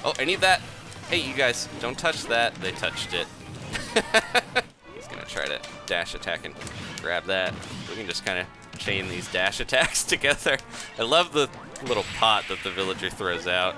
Oh, I need that. Hey, you guys, don't touch that. They touched it. He's gonna try to dash attack and grab that. We can just kind of chain these dash attacks together. I love the little pot that the villager throws out.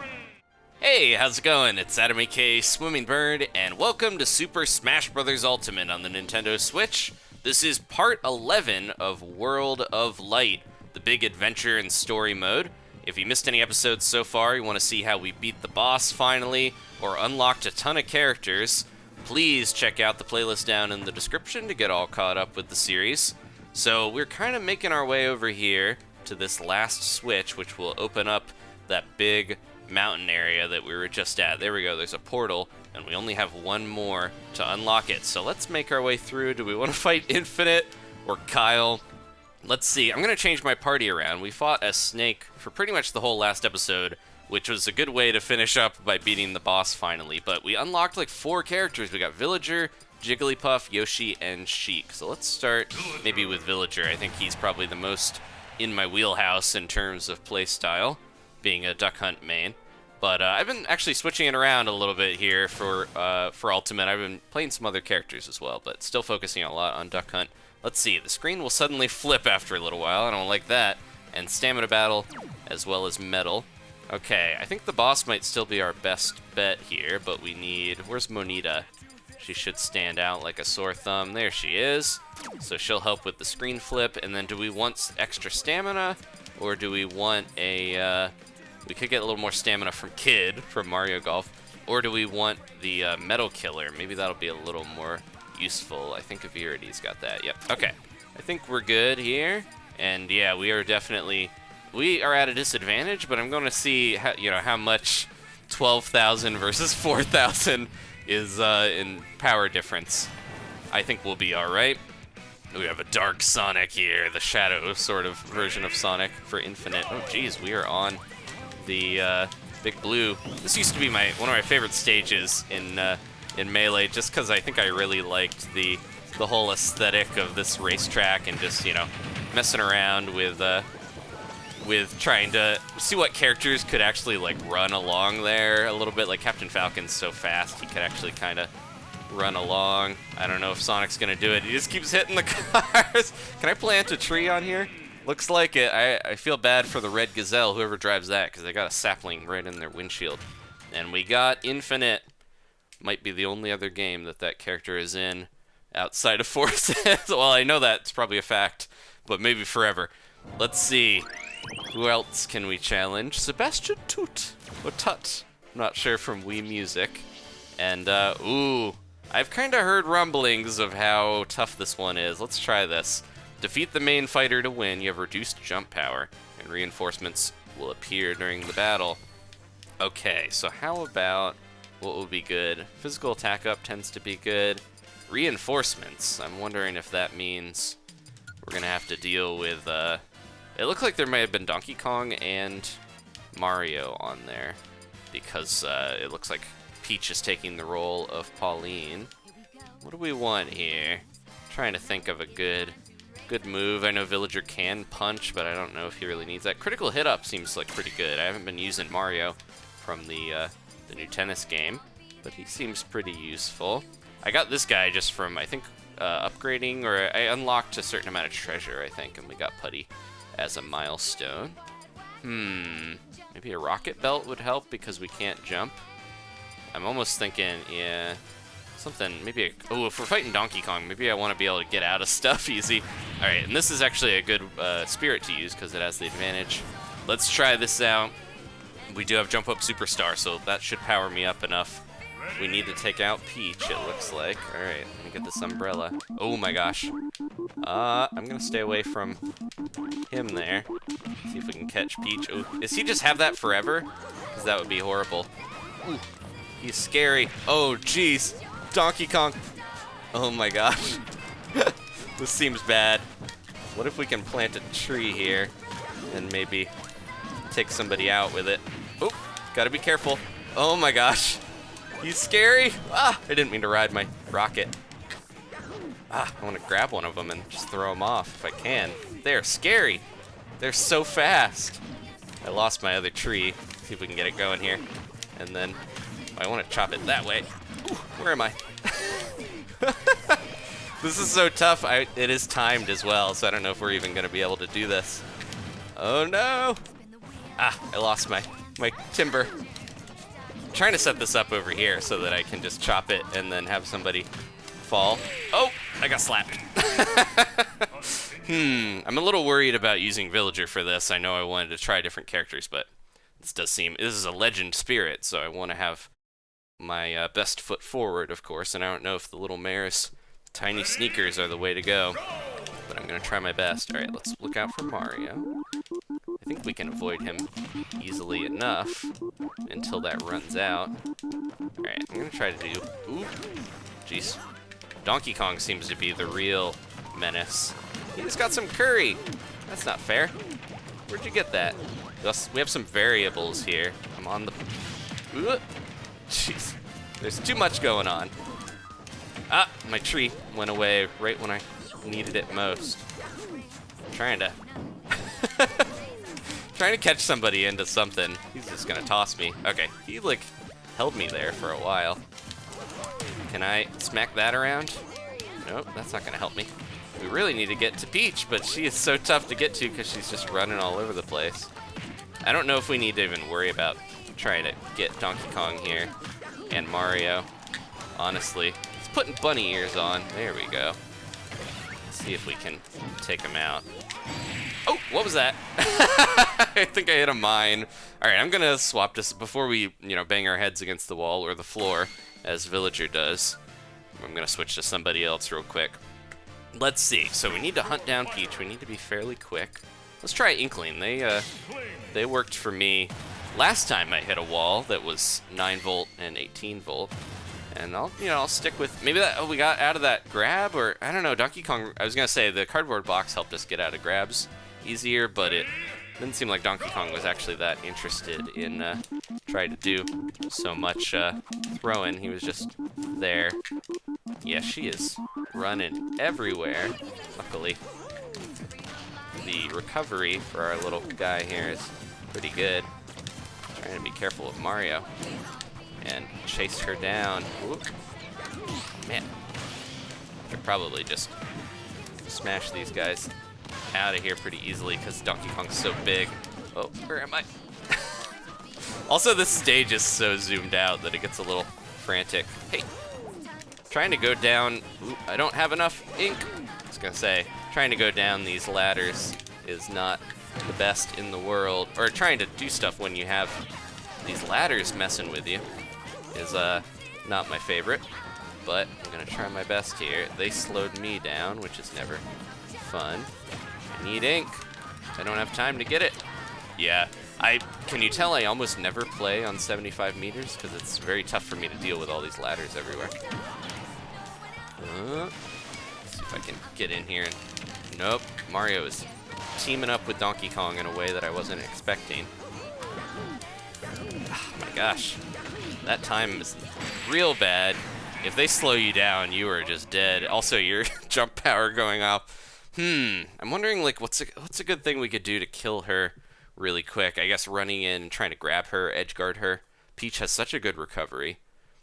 Hey, how's it going? It's Adam K. Swimming Bird, and welcome to Super Smash Bros. Ultimate on the Nintendo Switch. This is part 11 of World of Light, the big adventure and story mode. If you missed any episodes so far, you want to see how we beat the boss finally, or unlocked a ton of characters, please check out the playlist down in the description to get all caught up with the series. So we're kind of making our way over here to this last switch, which will open up that big mountain area that we were just at. There we go, there's a portal, and we only have one more to unlock it. So let's make our way through. Do we want to fight Infinite or Kyle? Let's see, I'm going to change my party around. We fought as Snake for pretty much the whole last episode, which was a good way to finish up by beating the boss finally. But we unlocked like 4 characters. We got Villager, Jigglypuff, Yoshi, and Sheik. So let's start maybe with Villager. I think he's probably the most in my wheelhouse in terms of playstyle, being a Duck Hunt main. But I've been actually switching it around a little bit here for Ultimate. I've been playing some other characters as well, but still focusing a lot on Duck Hunt. Let's see, the screen will suddenly flip after a little while. I don't like that. And Stamina Battle, as well as Metal. Okay, I think the boss might still be our best bet here, but we need... Where's Monita? She should stand out like a sore thumb. There she is. So she'll help with the screen flip. And then do we want extra stamina? Or do we want a... we could get a little more stamina from Kid, from Mario Golf. Or do we want the Metal Killer? Maybe that'll be a little more useful. I think Viridi's got that. Yep. Okay. I think we're good here. And yeah, we are definitely... We are at a disadvantage, but I'm going to see how much 12,000 versus 4,000 is in power difference. I think we'll be all right. We have a Dark Sonic here, the Shadow sort of version of Sonic for Infinite. Oh, geez, we are on the Big Blue. This used to be one of my favorite stages in Melee, just because I think I really liked the whole aesthetic of this racetrack and just messing around with trying to see what characters could actually like run along there a little bit. Like Captain Falcon's so fast, he could actually kind of run along. I don't know if Sonic's gonna do it. He just keeps hitting the cars. Can I plant a tree on here? Looks like it. I feel bad for the Red Gazelle, whoever drives that, because they got a sapling right in their windshield. And we got Infinite. Might be the only other game that character is in outside of Forces. Well, I know that's probably a fact, but maybe forever. Let's see. Who else can we challenge? Sebastian Toot or Tut. I'm not sure, from Wii Music. And, ooh, I've kind of heard rumblings of how tough this one is. Let's try this. Defeat the main fighter to win. You have reduced jump power, and reinforcements will appear during the battle. Okay, so how about what will be good? Physical attack up tends to be good. Reinforcements. I'm wondering if that means we're gonna have to deal with, it looked like there may have been Donkey Kong and Mario on there, because it looks like Peach is taking the role of Pauline. What do we want here? Trying to think of a good move. I know Villager can punch, but I don't know if he really needs that. Critical hit up seems like pretty good. I haven't been using Mario from the new tennis game, but he seems pretty useful. I got this guy just from, I think, upgrading, or I unlocked a certain amount of treasure, I think, and we got Putty as a milestone. Maybe a rocket belt would help because we can't jump. I'm almost thinking, yeah, something, maybe if we're fighting Donkey Kong, maybe I want to be able to get out of stuff easy. Alright, and this is actually a good spirit to use because it has the advantage. Let's try this out. We do have Jump Up Superstar, so that should power me up enough. We need to take out Peach, it looks like. Alright, let me get this umbrella. Oh my gosh. I'm gonna stay away from him there. See if we can catch Peach. Oh, does he just have that forever? Because that would be horrible. Ooh, he's scary. Oh, jeez. Donkey Kong. Oh my gosh. This seems bad. What if we can plant a tree here and maybe take somebody out with it? Oh, gotta be careful. Oh my gosh. He's scary. Ah, I didn't mean to ride my rocket. I want to grab one of them and just throw them off if I can. They're scary. They're so fast. I lost my other tree. See if we can get it going here. and then I want to chop it that way. Ooh, where am I? This is so tough. It is timed as well, so I don't know if we're even going to be able to do this. Oh no! Ah, I lost my timber. I'm trying to set this up over here so that I can just chop it and then have somebody fall. Oh, I got slapped. I'm a little worried about using Villager for this. I know I wanted to try different characters, but this is a legend spirit, so I want to have my best foot forward, of course, and I don't know if the little mare's tiny sneakers are the way to go, but I'm going to try my best. All right, let's look out for Mario. I think we can avoid him easily enough until that runs out. All right, I'm going to try to do... Ooh, jeez. Donkey Kong seems to be the real menace. He's got some curry. That's not fair. Where'd you get that? We have some variables here. I'm on the... Ooh, jeez. There's too much going on. Ah, my tree went away right when I needed it most. Trying to catch somebody into something. He's just gonna toss me. Okay, he like held me there for a while. Can I smack that around? Nope, that's not gonna help me. We really need to get to Peach, but she is so tough to get to because she's just running all over the place. I don't know if we need to even worry about trying to get Donkey Kong here and Mario, honestly. Putting bunny ears on. There we go. Let's see if we can take him out. Oh, what was that? I think I hit a mine. All right, I'm gonna swap this before we, bang our heads against the wall or the floor, as Villager does. I'm gonna switch to somebody else real quick. Let's see. So we need to hunt down Peach. We need to be fairly quick. Let's try Inkling. They worked for me last time I hit a wall that was 9 volt and 18 volt. And I'll stick with maybe that. Oh, we got out of that grab, or I don't know. Donkey Kong. I was gonna say the cardboard box helped us get out of grabs easier, but it didn't seem like Donkey Kong was actually that interested in trying to do so much throwing. He was just there. Yeah, she is running everywhere. Luckily, the recovery for our little guy here is pretty good. Trying to be careful of Mario. And chase her down. Ooh. Man, I could probably just smash these guys out of here pretty easily because Donkey Kong's so big. Oh, where am I? Also, this stage is so zoomed out that it gets a little frantic. Hey, trying to go down. Ooh, I don't have enough ink. I was gonna say, trying to go down these ladders is not the best in the world. Or trying to do stuff when you have these ladders messing with you is not my favorite, but I'm gonna try my best here. They slowed me down, which is never fun. I need ink. I don't have time to get it. Yeah, can you tell I almost never play on 75 meters because it's very tough for me to deal with all these ladders everywhere. Let's see if I can get in here. Nope, Mario is teaming up with Donkey Kong in a way that I wasn't expecting. Oh my gosh. That time is real bad. If they slow you down, you are just dead. Also, your jump power going off. I'm wondering, like, what's a good thing we could do to kill her really quick? I guess running in and trying to grab her, edge guard her. Peach has such a good recovery,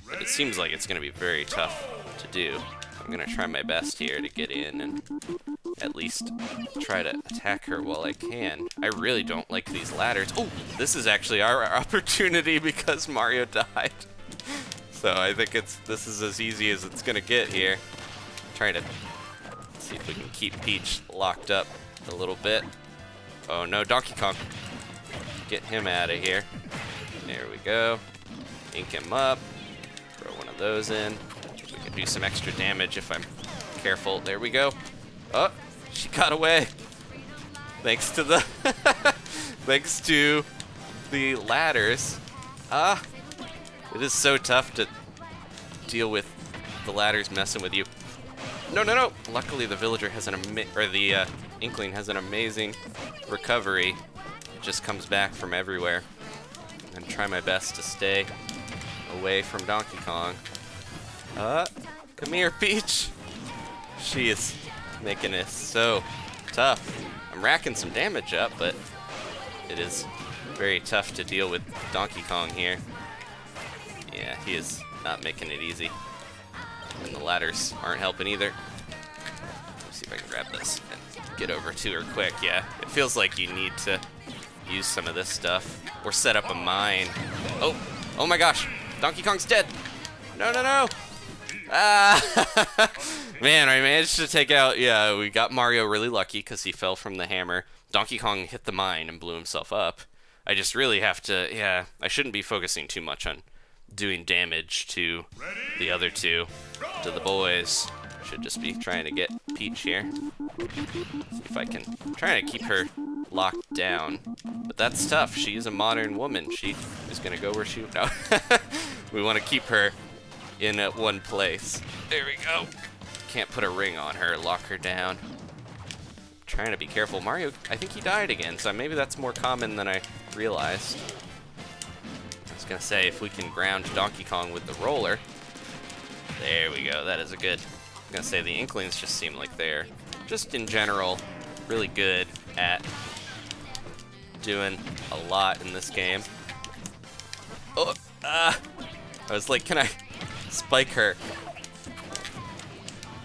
but it seems like it's going to be very tough to do. I'm going to try my best here to get in and at least try to attack her while I can. I really don't like these ladders. Oh, this is actually our opportunity because Mario died. So I think this is as easy as it's gonna get here. Trying to see if we can keep Peach locked up a little bit. Oh no, Donkey Kong. Get him out of here. There we go. Ink him up. Throw one of those in. We can do some extra damage if I'm careful. There we go. Oh, she got away. Thanks to the thanks to the ladders. It is so tough to deal with the ladders messing with you. No, no, no. Luckily the villager has the Inkling has an amazing recovery. It just comes back from everywhere. And try my best to stay away from Donkey Kong. Come here, Peach. She is making it so tough. I'm racking some damage up, but it is very tough to deal with Donkey Kong here. Yeah, he is not making it easy. And the ladders aren't helping either. Let's see if I can grab this and get over to her quick. Yeah, it feels like you need to use some of this stuff or set up a mine. Oh my gosh, Donkey Kong's dead. No. Ah, man, I managed to take out, yeah, we got Mario really lucky because he fell from the hammer. Donkey Kong hit the mine and blew himself up. I just really have to, yeah, I shouldn't be focusing too much on doing damage to the other two, to the boys. Should just be trying to get Peach here. See if I can, I'm trying to keep her locked down, but that's tough. She's a modern woman. She is gonna go where she, no. We want to keep her in at one place. There we go. Can't put a ring on her, lock her down. Trying to be careful. Mario, I think he died again, so maybe that's more common than I realized. I was gonna say, if we can ground Donkey Kong with the roller. There we go, that is a good. I'm gonna say the Inklings just seem like they're, just in general, really good at doing a lot in this game. Oh, I was like, can I spike her?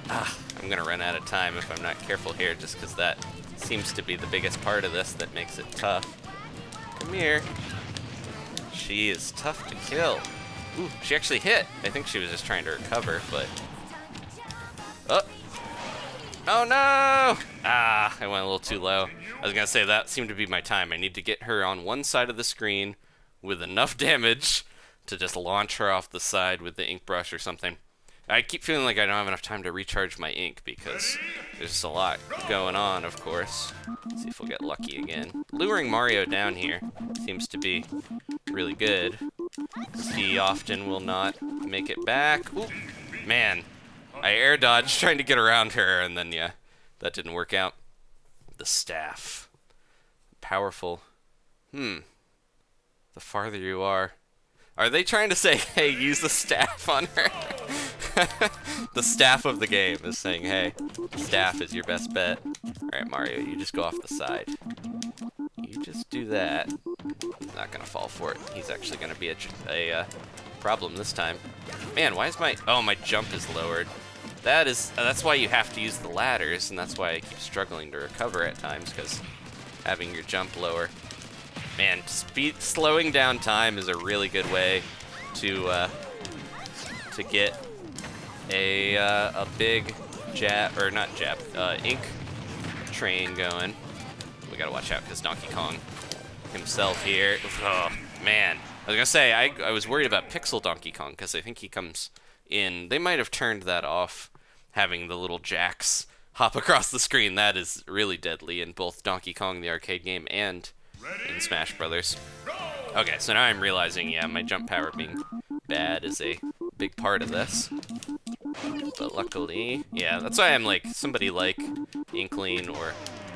I'm gonna run out of time if I'm not careful here, just because that seems to be the biggest part of this that makes it tough. Come here. She is tough to kill. Ooh, she actually hit. I think she was just trying to recover, but... Oh no! I went a little too low. I was gonna say that seemed to be my time. I need to get her on one side of the screen with enough damage to just launch her off the side with the ink brush or something. I keep feeling like I don't have enough time to recharge my ink because there's just a lot going on, of course. Let's see if we'll get lucky again. Luring Mario down here seems to be really good. He often will not make it back. Ooh, man, I air dodged trying to get around her, and then, yeah, that didn't work out. The staff. Powerful. The farther you are. Are they trying to say, hey, use the staff on her? The staff of the game is saying, hey, staff is your best bet. Alright, Mario, you just go off the side. You just do that. He's not going to fall for it. He's actually going to be a problem this time. Man, why is my jump is lowered. That's why you have to use the ladders, and that's why I keep struggling to recover at times, because having your jump lower. Man, slowing down time is a really good way to get a big ink train going. We gotta watch out because Donkey Kong himself here. Oh man, I was gonna say I was worried about Pixel Donkey Kong because I think he comes in. They might have turned that off, having the little jacks hop across the screen. That is really deadly in both Donkey Kong the arcade game and in Smash Brothers. Okay, so now I'm realizing, yeah, my jump power being bad is a big part of this. But luckily, yeah, that's why I'm like, somebody like Inkling or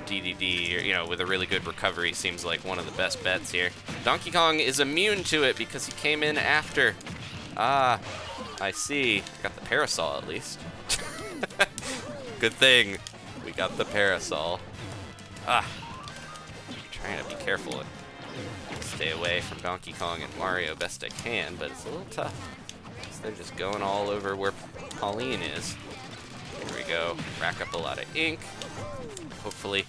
DDD, or, you know, with a really good recovery seems like one of the best bets here. Donkey Kong is immune to it because he came in after. Ah, I see. Got the parasol at least. Good thing we got the parasol. Trying to be careful and stay away from Donkey Kong and Mario best I can, but it's a little tough. So they're just going all over where Pauline is. Here we go. Rack up a lot of ink. Hopefully.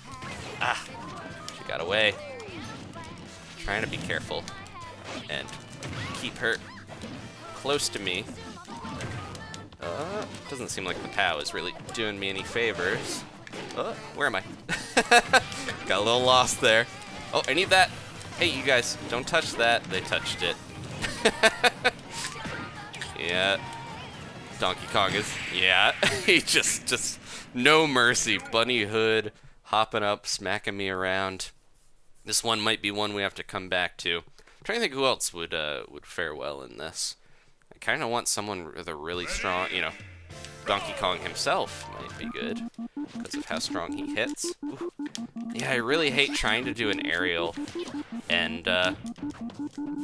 She got away. Trying to be careful and keep her close to me. Doesn't seem like the POW is really doing me any favors. Where am I? Got a little lost there. Oh, I need that. Hey, you guys, don't touch that. They touched it. Yeah. Donkey Kong is, yeah. He just no mercy. Bunny Hood hopping up, smacking me around. This one might be one we have to come back to. I'm trying to think who else would fare well in this. I kind of want someone with a really strong, you know, Donkey Kong himself might be good because of how strong he hits. Ooh. Yeah, I really hate trying to do an aerial and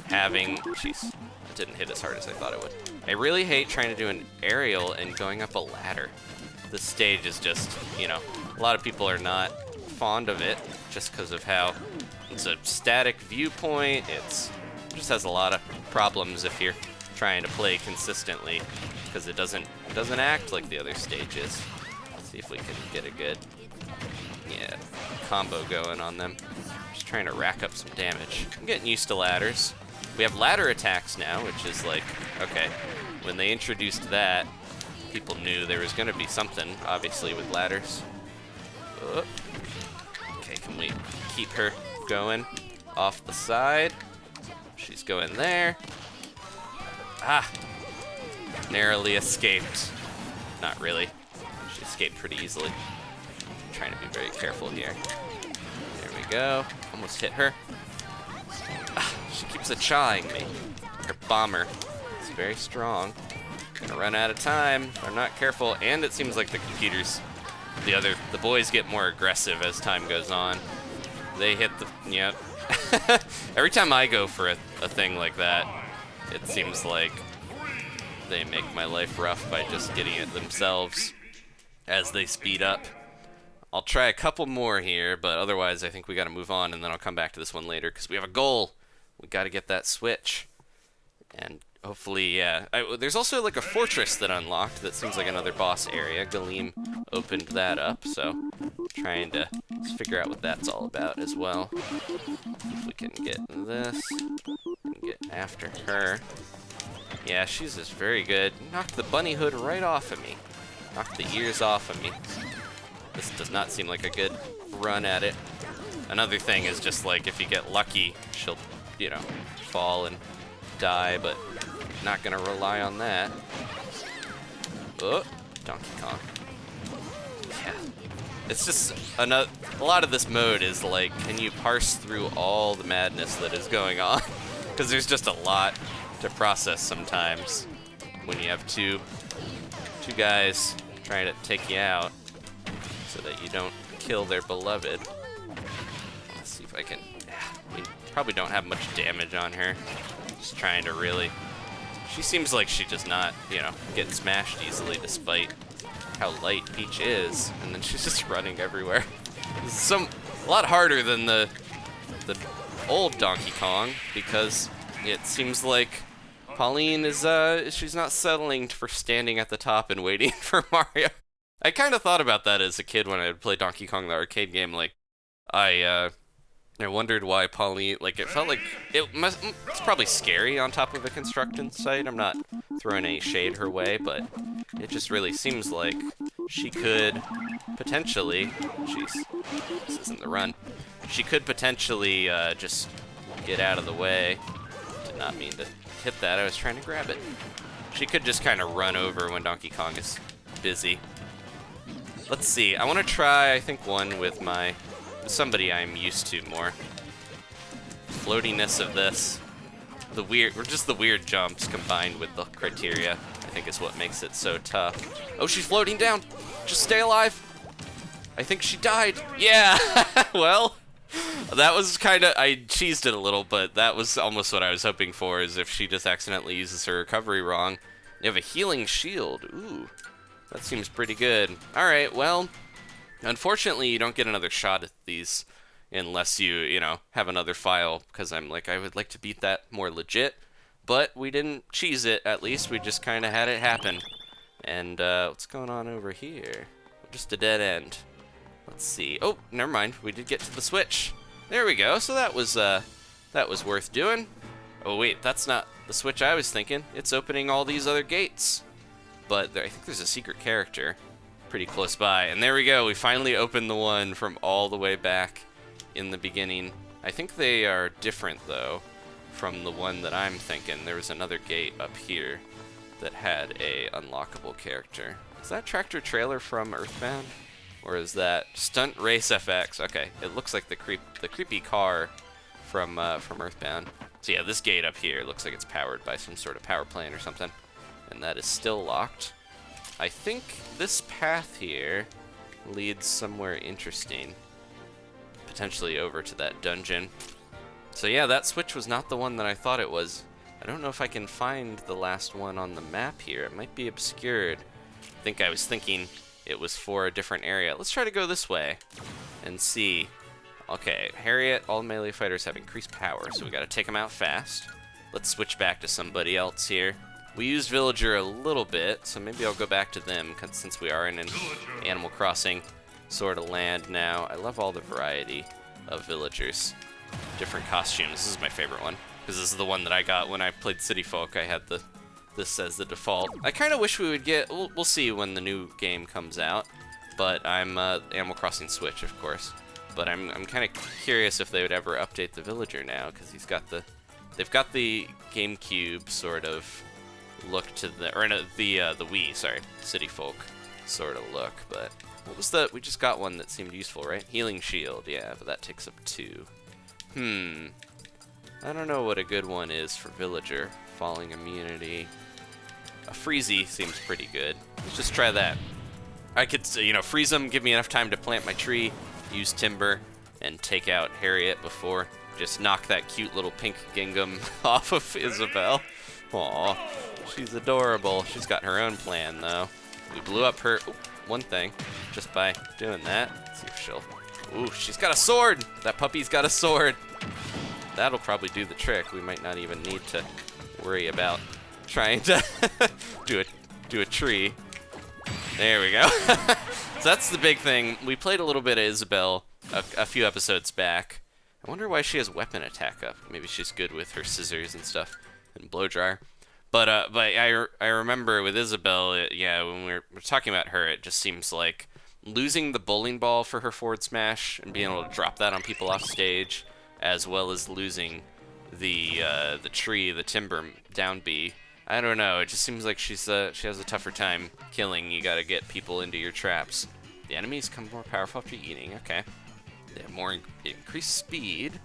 having... Jeez, it didn't hit as hard as I thought it would. I really hate trying to do an aerial and going up a ladder. The stage is just, you know, a lot of people are not fond of it just because of how it's a static viewpoint. It just has a lot of problems if you're trying to play consistently because it doesn't act like the other stages. Let's see if we can get a good combo going on them. Just trying to rack up some damage. I'm getting used to ladders. We have ladder attacks now, which is like, okay, when they introduced that, people knew there was going to be something, obviously, with ladders. Oh. Okay, can we keep her going off the side? She's going there. Ah! Narrowly escaped. Not really. She escaped pretty easily. I'm trying to be very careful here. There we go. Almost hit her. Ah, she keeps a-chawing me. Her bomber is very strong. Gonna run out of time if I'm not careful, and it seems like the computers, the boys get more aggressive as time goes on. They hit the, yep. Every time I go for a thing like that, it seems like they make my life rough by just getting it themselves as they speed up. I'll try a couple more here, but otherwise I think we gotta move on, and then I'll come back to this one later, because we have a goal. We gotta get that switch. And hopefully, yeah. There's also like a fortress that unlocked that seems like another boss area. Galeem opened that up, so trying to figure out what that's all about as well. If we can get this, and get after her. Yeah, she's just very good. Knocked the bunny hood right off of me. Knocked the ears off of me. This does not seem like a good run at it. Another thing is just like if you get lucky, she'll, you know, fall and die, but not gonna rely on that. Oh, Donkey Kong. Yeah. It's just a lot of this mode is like, can you parse through all the madness that is going on? Because there's just a lot to process sometimes when you have two guys trying to take you out so that you don't kill their beloved. Let's see if I can. We probably don't have much damage on her. Just trying to really. She seems like she does not, you know, get smashed easily despite how light Peach is, and then she's just running everywhere. This is a lot harder than the old Donkey Kong, because it seems like Pauline is she's not settling for standing at the top and waiting for Mario. I kind of thought about that as a kid when I would play Donkey Kong the arcade game. Like, I wondered why Pauline, like, it felt like it's probably scary on top of a construction site. I'm not throwing any shade her way, but it just really seems like she could potentially, jeez, this isn't the run. She could potentially just get out of the way. Did not mean to hit that. I was trying to grab it. She could just kind of run over when Donkey Kong is busy. Let's see. I want to try, I think, one with somebody I'm used to more. Floatiness of this. The weird jumps combined with the criteria, I think, is what makes it so tough. Oh, she's floating down. Just stay alive. I think she died. Yeah. Well, that was kind of, I cheesed it a little, but that was almost what I was hoping for, is if she just accidentally uses her recovery wrong. You have a healing shield. Ooh, that seems pretty good. All right, well, unfortunately, you don't get another shot at these unless you know, have another file, because I would like to beat that more legit, but we didn't cheese it, at least. We just kind of had it happen. And what's going on over here? Just a dead end. Let's see. Oh, never mind. We did get to the switch. There we go. So that was worth doing. Oh wait, that's not the switch I was thinking. It's opening all these other gates. But I think there's a secret character pretty close by. And there we go. We finally opened the one from all the way back in the beginning. I think they are different though from the one that I'm thinking. There was another gate up here that had a unlockable character. Is that Tractor Trailer from Earthbound? Or is that Stunt Race FX? Okay, it looks like the creepy car from Earthbound. So yeah, this gate up here looks like it's powered by some sort of power plant or something, and that is still locked. I think this path here leads somewhere interesting, potentially over to that dungeon. So yeah, that switch was not the one that I thought it was. I don't know if I can find the last one on the map here. It might be obscured. I think I was thinking it was for a different area. Let's try to go this way and see. Okay, Harriet, all melee fighters have increased power, so we gotta take them out fast. Let's switch back to somebody else here. We used Villager a little bit, so maybe I'll go back to them since we are in an Animal Crossing sort of land now. I love all the variety of villagers. Different costumes. This is my favorite one, because this is the one that I got when I played City Folk. I had this as the default. I kind of wish we would get, we'll see when the new game comes out, but I'm Animal Crossing Switch, of course. But I'm kind of curious if they would ever update the villager now, because they've got the GameCube sort of look to the Wii, sorry, City Folk sort of look. But what was we just got one that seemed useful, right? Healing Shield, yeah, but that takes up 2. I don't know what a good one is for villager. Falling immunity. A Freezy seems pretty good. Let's just try that. I could, freeze them, give me enough time to plant my tree, use Timber, and take out Harriet before. Just knock that cute little pink gingham off of Isabelle. Aw, she's adorable. She's got her own plan, though. We blew up her one thing just by doing that. Let's see if she'll... Ooh, she's got a sword! That puppy's got a sword! That'll probably do the trick. We might not even need to worry about trying to do a tree. There we go. So that's the big thing. We played a little bit of Isabelle a few episodes back. I wonder why she has weapon attack up. Maybe she's good with her scissors and stuff and blow dryer. But I remember with Isabelle, when we're talking about her, it just seems like losing the bowling ball for her forward smash and being able to drop that on people off stage, as well as losing the tree, the Timber down B. I don't know. It just seems like she has a tougher time killing. You gotta get people into your traps. The enemies become more powerful after eating. Okay. They have more increased speed,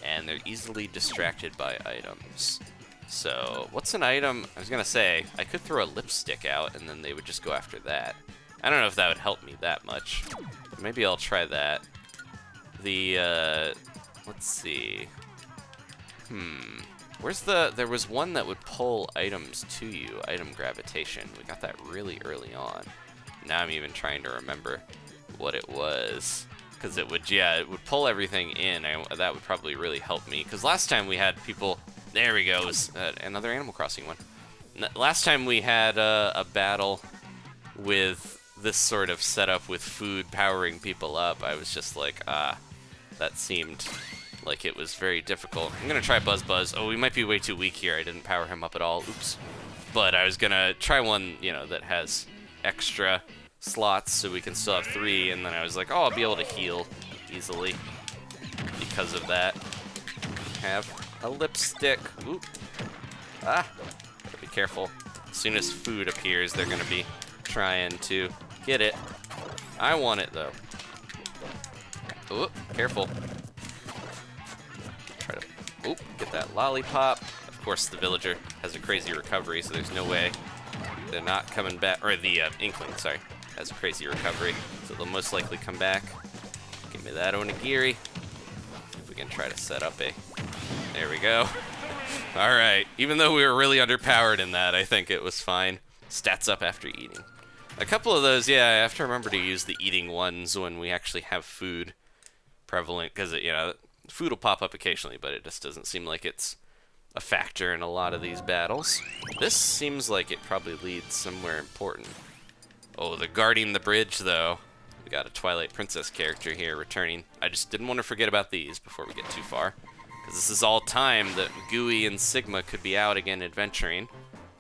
and they're easily distracted by items. So, what's an item? I was gonna say, I could throw a lipstick out, and then they would just go after that. I don't know if that would help me that much. Maybe I'll try that. Let's see. There was one that would pull items to you, item gravitation. We got that really early on. Now I'm even trying to remember what it was. Because it would pull everything in. That would probably really help me. Because last time we had people, there we go, it was another Animal Crossing one. Last time we had a battle with this sort of setup with food powering people up. I was just like, that seemed like it was very difficult. I'm gonna try Buzz Buzz. Oh, we might be way too weak here. I didn't power him up at all. Oops. But I was gonna try one, that has extra slots so we can still have 3, and then I was like, oh, I'll be able to heal easily because of that. Have a lipstick. Oop. Gotta be careful. As soon as food appears, they're gonna be trying to get it. I want it though. Oop, careful. Try to get that lollipop. Of course, the villager has a crazy recovery, so there's no way they're not coming back. Or the Inkling, sorry, has a crazy recovery, so they'll most likely come back. Give me that onigiri. If we can try to set up a... There we go. All right. Even though we were really underpowered in that, I think it was fine. Stats up after eating. A couple of those, I have to remember to use the eating ones when we actually have food prevalent, because food will pop up occasionally, but it just doesn't seem like it's a factor in a lot of these battles. This seems like it probably leads somewhere important. Oh, the guarding the bridge, though. We got a Twilight Princess character here returning. I just didn't want to forget about these before we get too far, because this is all time that Gooey and Sigma could be out again adventuring.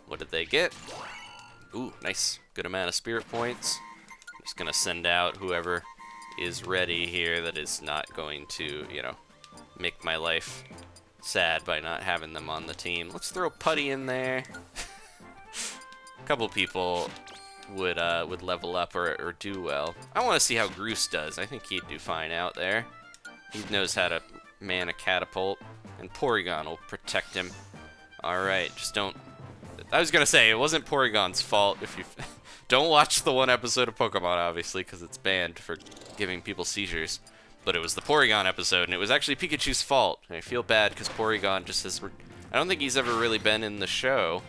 What did they get? Ooh, nice. Good amount of spirit points. I'm just gonna send out whoever is ready here that is not going to, make my life sad by not having them on the team. Let's throw Putty in there. A couple people would level up or do well. I want to see how Groose does. I think he'd do fine out there. He knows how to man a catapult, and Porygon will protect him. Alright, just don't... I was gonna say, it wasn't Porygon's fault if you... Don't watch the one episode of Pokemon, obviously, because it's banned for giving people seizures. But it was the Porygon episode, and it was actually Pikachu's fault. And I feel bad because Porygon just has... I don't think he's ever really been in the show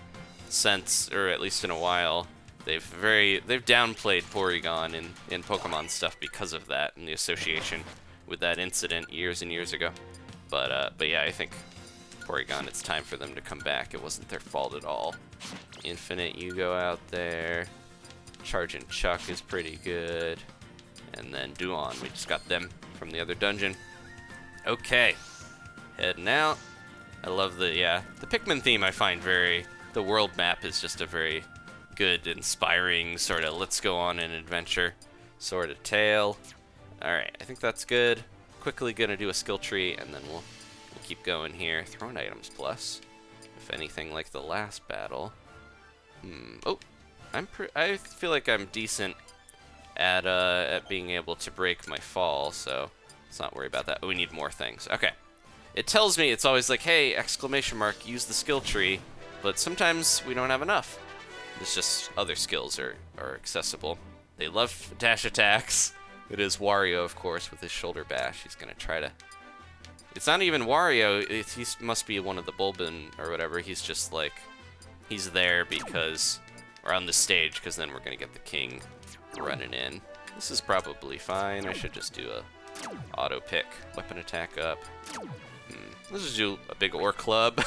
since, or at least in a while. They've downplayed Porygon in Pokemon stuff because of that, and the association with that incident years and years ago. But yeah, I think Porygon, it's time for them to come back. It wasn't their fault at all. Infinite, you go out there. Charge and Chuck is pretty good. And then Duon, we just got them from the other dungeon. Okay, heading out. I love the Pikmin theme. I find the world map is just a very good, inspiring sort of let's go on an adventure sort of tale. Alright, I think that's good. Quickly gonna do a skill tree, and then we'll keep going here. Thrown items plus, if anything like the last battle. Oh, I feel like I'm decent at being able to break my fall, so let's not worry about that. Oh, we need more things. Okay. It tells me, it's always like, hey, exclamation mark, use the skill tree, but sometimes we don't have enough. It's just other skills are accessible. They love dash attacks. It is Wario, of course, with his shoulder bash. He's gonna try to... It's not even Wario, he must be one of the Bulblin or whatever. He's just like, he's there because, or on the stage, because then we're gonna get the king running in. This is probably fine. I should just do a auto pick, weapon attack up. Let's just do a big ore club.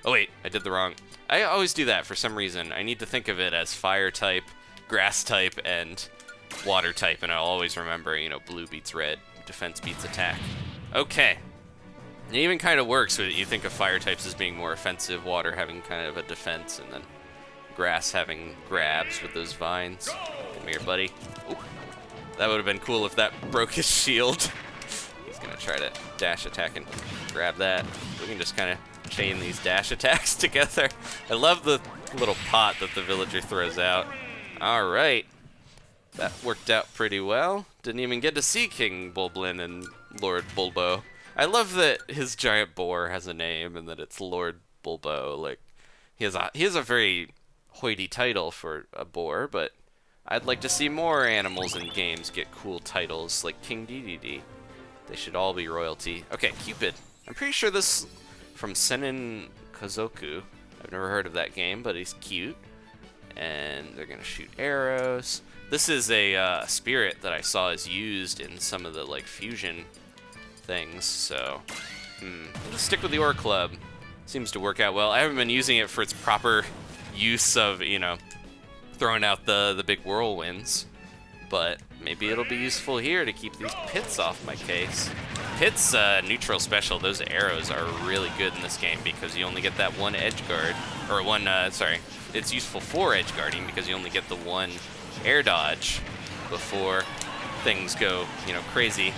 Oh wait, I did the wrong. I always do that for some reason. I need to think of it as fire type, grass type, and water type, and I'll always remember, you know, blue beats red, defense beats attack. Okay. It even kind of works with you think of fire types as being more offensive, water having kind of a defense, and then grass having grabs with those vines. Come here, buddy. Ooh. That would have been cool if that broke his shield. He's gonna try to dash attack and grab that. We can just kind of chain these dash attacks together. I love the little pot that the villager throws out. Alright. That worked out pretty well. Didn't even get to see King Bulblin and Lord Bulbo. I love that his giant boar has a name and that it's Lord Bulbo. Like, he has a very hoity title for a boar, but I'd like to see more animals in games get cool titles like King Dedede. They should all be royalty. Okay, Cupid. I'm pretty sure this from Senin Kazoku. I've never heard of that game, but he's cute. And they're gonna shoot arrows. This is a spirit that I saw is used in some of the like fusion things, so I'll stick with the Ore Club. Seems to work out well. I haven't been using it for its proper use of, you know, throwing out the big whirlwinds, but maybe it'll be useful here to keep these pits off my case. Pits neutral special, those arrows are really good in this game because you only get that one edge guard, or one, sorry, it's useful for edge guarding because you only get the one air dodge before things go, you know, crazy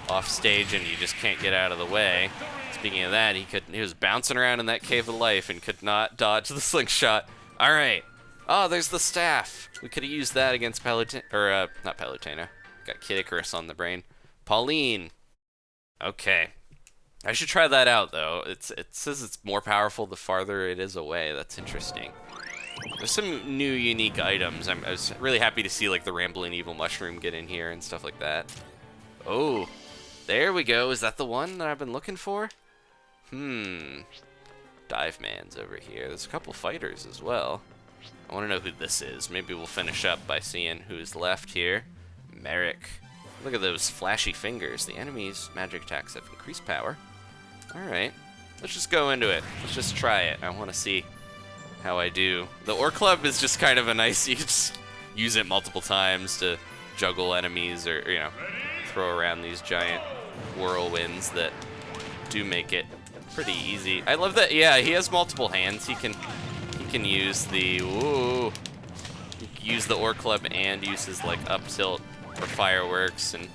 off stage and you just can't get out of the way. Speaking of that, he was bouncing around in that cave of life and could not dodge the slingshot. All right. Oh, there's the staff. We could have used that against Palutena, or not Palutena. Got Kid Icarus on the brain. Pauline. Okay. I should try that out though. It says it's more powerful the farther it is away. That's interesting. There's some new unique items. I was really happy to see like the Rambling Evil Mushroom get in here and stuff like that. Oh, there we go. Is that the one that I've been looking for? Dive Man's over here. There's a couple fighters as well. I want to know who this is. Maybe we'll finish up by seeing who's left here. Merrick. Look at those flashy fingers. The enemy's magic attacks have increased power. Alright. Let's just go into it. Let's just try it. I want to see how I do. The Ore Club is just kind of a nice... You just use it multiple times to juggle enemies or, you know, throw around these giant whirlwinds that do make it pretty easy. I love that, yeah, he has multiple hands. He can use the, ooh, he can use the Ore Club and use his like up tilt for fireworks and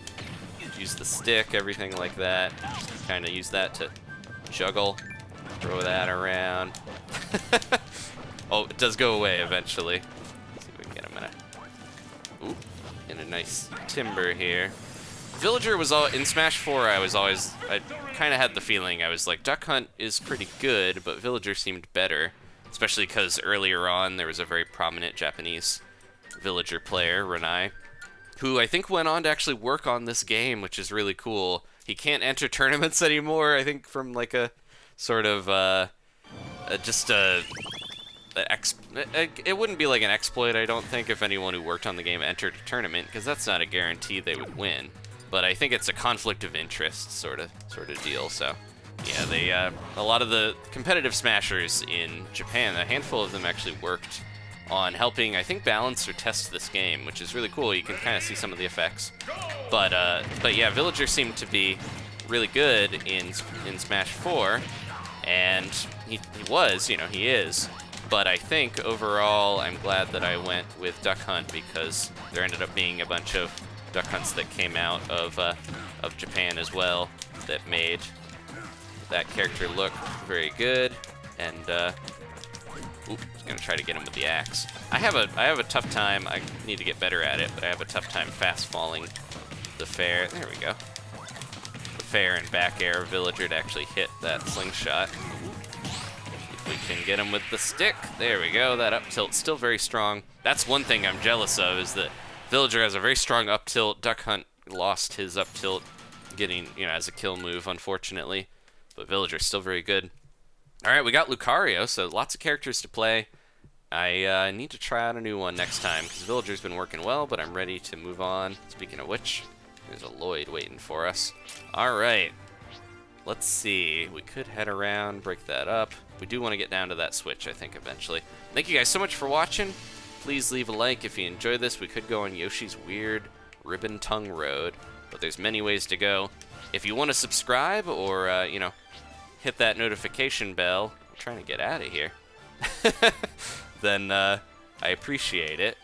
use the stick, everything like that. Just kind of use that to juggle, throw that around. Oh, it does go away eventually. Let's see if we can get him in a nice timber here. Villager was all in Smash 4. I kind of had the feeling I was like, Duck Hunt is pretty good, but Villager seemed better, especially because earlier on there was a very prominent Japanese Villager player, Renai, who I think went on to actually work on this game, which is really cool. He can't enter tournaments anymore. I think from like a sort of it wouldn't be like an exploit, I don't think, if anyone who worked on the game entered a tournament, because that's not a guarantee they would win. But I think it's a conflict of interest sort of deal. So Yeah, they a lot of the competitive smashers in Japan, a handful of them actually worked on helping, I think, balance or test this game, which is really cool. You can kind of see some of the effects. But yeah, Villager seemed to be really good in Smash 4, and he was, you know, he is. But I think overall, I'm glad that I went with Duck Hunt because there ended up being a bunch of Duck Hunts that came out of Japan as well that made that character look very good. And oops, gonna try to get him with the axe. I have a tough time. I need to get better at it, but I have a tough time fast falling the fair. There we go. The fair and back air Villager to actually hit that slingshot. If we can get him with the stick. There we go. That up tilt's still very strong. That's one thing I'm jealous of, is that Villager has a very strong up tilt. Duck Hunt lost his up tilt getting, you know, as a kill move, unfortunately. But Villager's still very good. Alright, we got Lucario, so lots of characters to play. I need to try out a new one next time, because Villager's been working well, but I'm ready to move on. Speaking of which, there's a Lloyd waiting for us. Alright, let's see. We could head around, break that up. We do want to get down to that switch, I think, eventually. Thank you guys so much for watching. Please leave a like if you enjoyed this. We could go on Yoshi's Weird Ribbon Tongue Road, but there's many ways to go. If you want to subscribe or, you know, hit that notification bell, I'm trying to get out of here, then I appreciate it.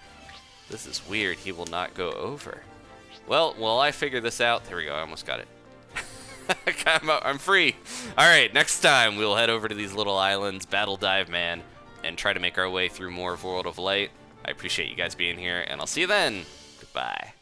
This is weird. He will not go over. Well, while I figure this out, there we go. I almost got it. I'm free. All right, next time we'll head over to these little islands, battle Dive Man, and try to make our way through more of World of Light. I appreciate you guys being here, and I'll see you then. Goodbye.